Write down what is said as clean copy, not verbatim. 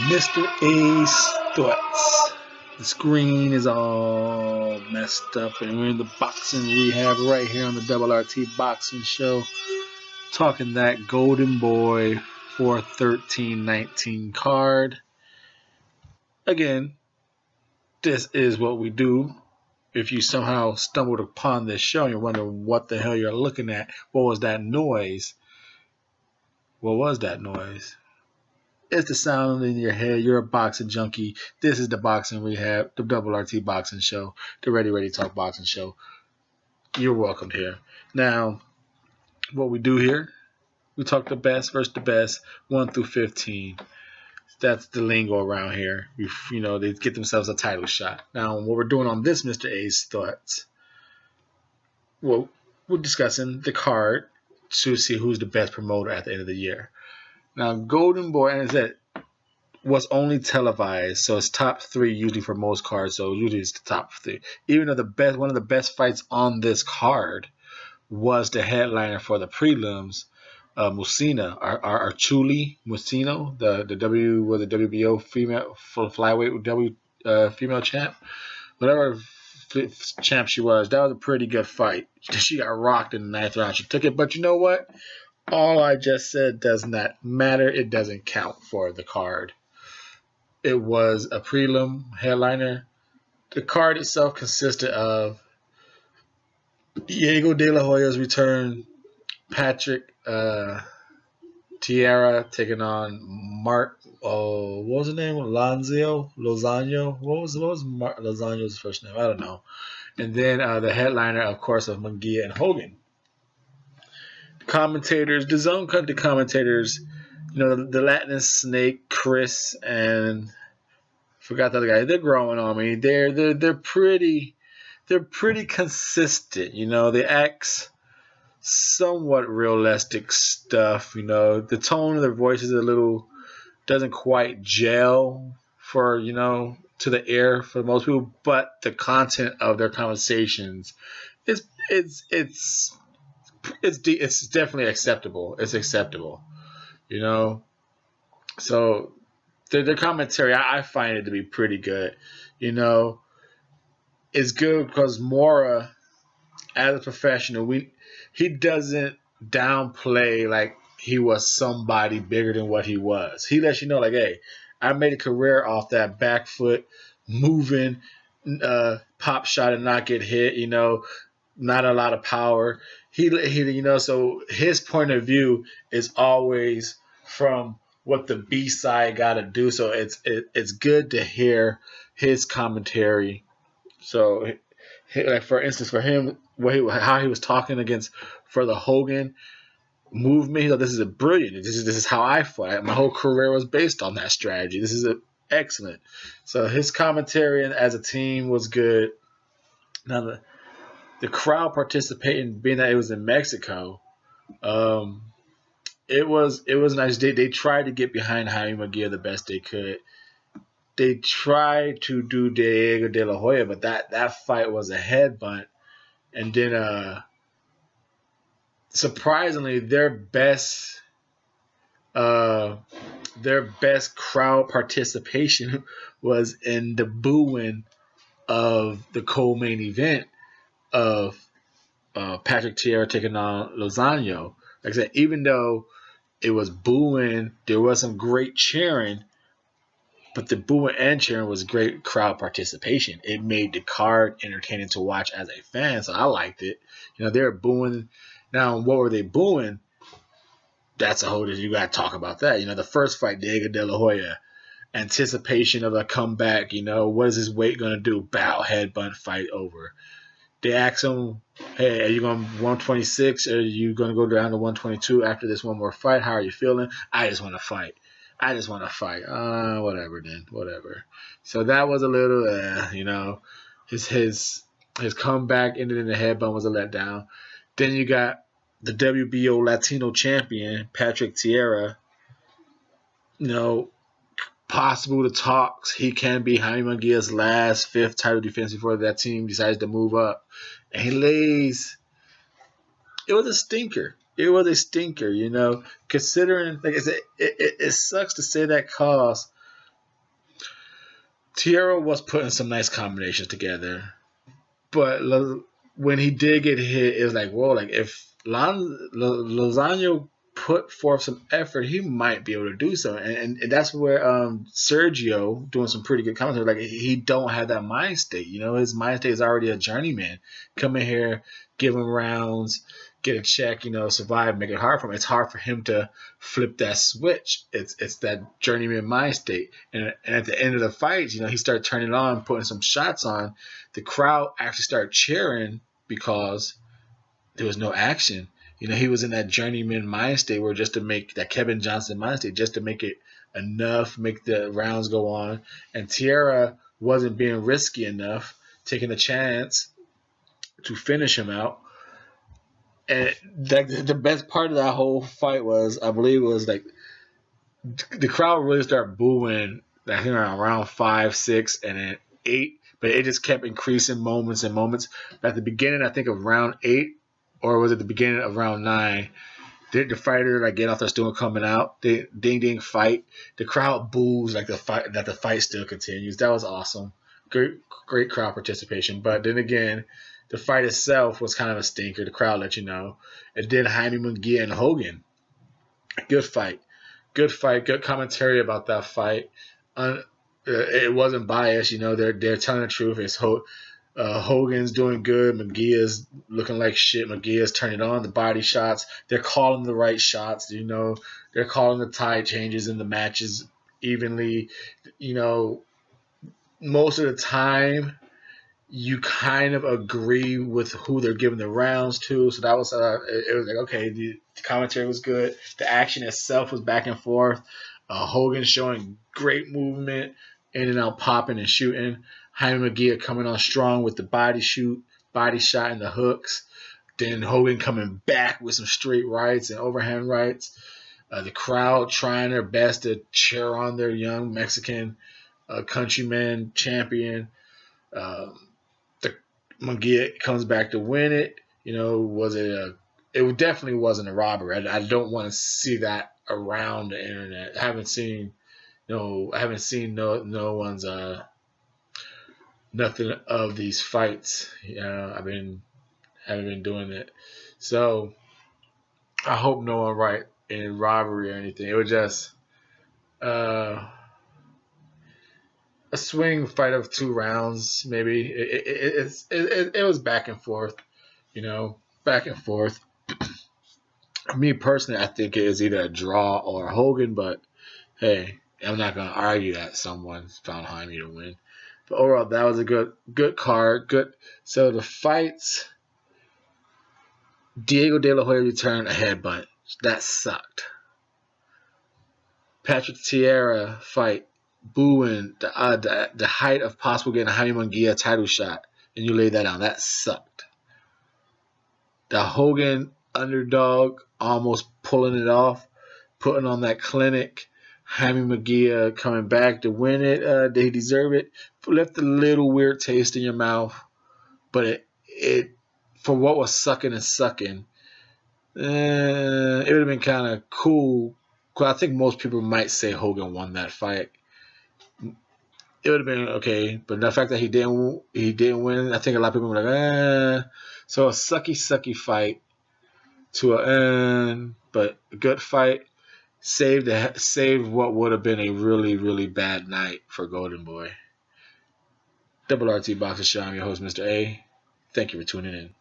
Mr.A.'s thoughts. The screen is all messed up, and we're in the boxing rehab right here on the Double RT Boxing Show, talking that Golden Boy 413-19 card. Again, this is what we do. If you somehow stumbled upon this show and you're wondering what the hell you're looking at, what was that noise? What was that noise? It's the sound in your head. You're a boxing junkie. This is the Boxing Rehab, the Double RT Boxing Show, the Ready Talk Boxing Show. You're welcome here. Now, what we do here, we talk the best versus the best, 1 through 15. That's the lingo around here. They get themselves a title shot. Now, what we're doing on this Mr. A's thoughts, well, we're discussing the card to see who's the best promoter at the end of the year. Now, Golden Boy, as I said, was only televised, so it's top 3 usually for most cards. So usually it's the top 3. Even though one of the best fights on this card was the headliner for the prelims, Musina, our Chuli Musino, the WBO female flyweight female champ, whatever champ she was. That was a pretty good fight. She got rocked in the 9th round. She took it, but you know what? All I just said does not matter. It doesn't count for the card. It was a prelim headliner. The card itself consisted of Diego De La Hoya's return, Patrick Tierra taking on Mark. What was his name? Lozano. What was Lozano's first name? I don't know. And then the headliner, of course, of Munguia and Hogan. Commentators, the zone country commentators, the Latin snake, Chris, and forgot the other guy. They're growing on me. They're pretty consistent. They act somewhat realistic stuff. The tone of their voices doesn't quite gel for to the air for most people, but the content of their conversations it's definitely acceptable. It's acceptable, So their commentary, I find it to be pretty good. It's good because Mora, as a professional, he doesn't downplay like he was somebody bigger than what he was. He lets you know, like, hey, I made a career off that back foot, moving, pop shot and not get hit. Not a lot of power. He so his point of view is always from what the B side got to do. So it's good to hear his commentary. So, like for instance, for him, how he was talking for the Hogan movement, he thought this is brilliant. This is how I fought. My whole career was based on that strategy. This is excellent. So his commentary as a team was good. Now the crowd participating, being that it was in Mexico, it was nice. They tried to get behind Jaime Munguia the best they could. They tried to do Diego De La Hoya, but that fight was a headbutt. And then, surprisingly, their best crowd participation was in the booing of the co-main event of Patrick Tierra taking on Lozano. Like I said, even though it was booing, there was some great cheering, but the booing and cheering was great crowd participation. It made the card entertaining to watch as a fan, so I liked it. They were booing. Now, what were they booing? That's a whole. You got to talk about that. The first fight, Diego De La Hoya, anticipation of a comeback. What is his weight going to do? Bow, headbutt, fight over. They asked him, hey, are you going 126 or are you going to go down to 122 after this one more fight? How are you feeling? I just want to fight. Whatever then. Whatever. So that was a little, his comeback ended in the headbutt was a letdown. Then you got the WBO Latino champion, Patrick Tierra. Possible to talks. He can be Jaime Munguia's last 5th title defense before that team decides to move up. And he lays. It was a stinker. Considering, like I said, it sucks to say that cause Tierra was putting some nice combinations together, but when he did get hit, it was like, whoa, like if Lozano put forth some effort, he might be able to do so. And that's where Sergio doing some pretty good commentary. Like he don't have that mind state. You know, his mind state is already a journeyman. Come in here, give him rounds, get a check, you know, survive, make it hard for him. It's hard for him to flip that switch. It's that journeyman mind state. And at the end of the fight, you know, he started turning it on, putting some shots on. The crowd actually started cheering because there was no action. You know, he was in that journeyman mind state where just to make that Kevin Johnson mind state, just to make it enough, make the rounds go on. And Tierra wasn't being risky enough, taking a chance to finish him out. And the best part of that whole fight was, I believe, it was like the crowd really started booing. I think around round 5, 6, and then 8, but it just kept increasing moments and moments. At the beginning, I think of round 8, or was it the beginning of round 9? The fighter like get off their stool coming out, they ding fight. The crowd boos like the fight still continues. That was awesome. Great crowd participation. But then again, the fight itself was kind of a stinker. The crowd let you know. And then Jaime Munguia and Hogan. Good fight. Good commentary about that fight. It wasn't biased, you know. They're telling the truth. It's Hogan's doing good. Munguia's looking like shit. Munguia's turning on the body shots. They're calling the right shots. You know, they're calling the tide changes in the matches evenly. You know, most of the time you kind of agree with who they're giving the rounds to. So that was it was like, okay, the commentary was good. The action itself was back and forth. Hogan showing great movement, in and out, popping and shooting. Jaime Munguia coming on strong with the body shot and the hooks. Then Hogan coming back with some straight rights and overhand rights. The crowd trying their best to cheer on their young Mexican countryman champion. Munguia comes back to win it. You know, it definitely wasn't a robbery. I don't want to see that around the internet. I haven't seen no one's nothing of these fights. Haven't been doing it. So I hope no one write in robbery or anything. It was just a swing fight of 2 rounds, maybe. It was back and forth, you know, back and forth. Me personally, I think it is either a draw or a Hogan, but hey, I'm not going to argue that someone found Jaime to win. But overall, that was a good card. Good. So the fights, Diego De La Hoya returned a headbutt. That sucked. Patrick Tierra fight, booing the height of possible getting a Jaime Munguia title shot, and you laid that down. That sucked. The Hogan underdog almost pulling it off, putting on that clinic. Jaime Munguia coming back to win it. They deserve it. Left a little weird taste in your mouth, but it for what was sucking, it would have been kind of cool. I think most people might say Hogan won that fight. It would have been okay, but the fact that he didn't win, I think a lot of people were like, So a sucky fight to an end, but a good fight. Saved what would have been a really, really bad night for Golden Boy. Double RT Boxing Show. I'm your host, Mr. A. Thank you for tuning in.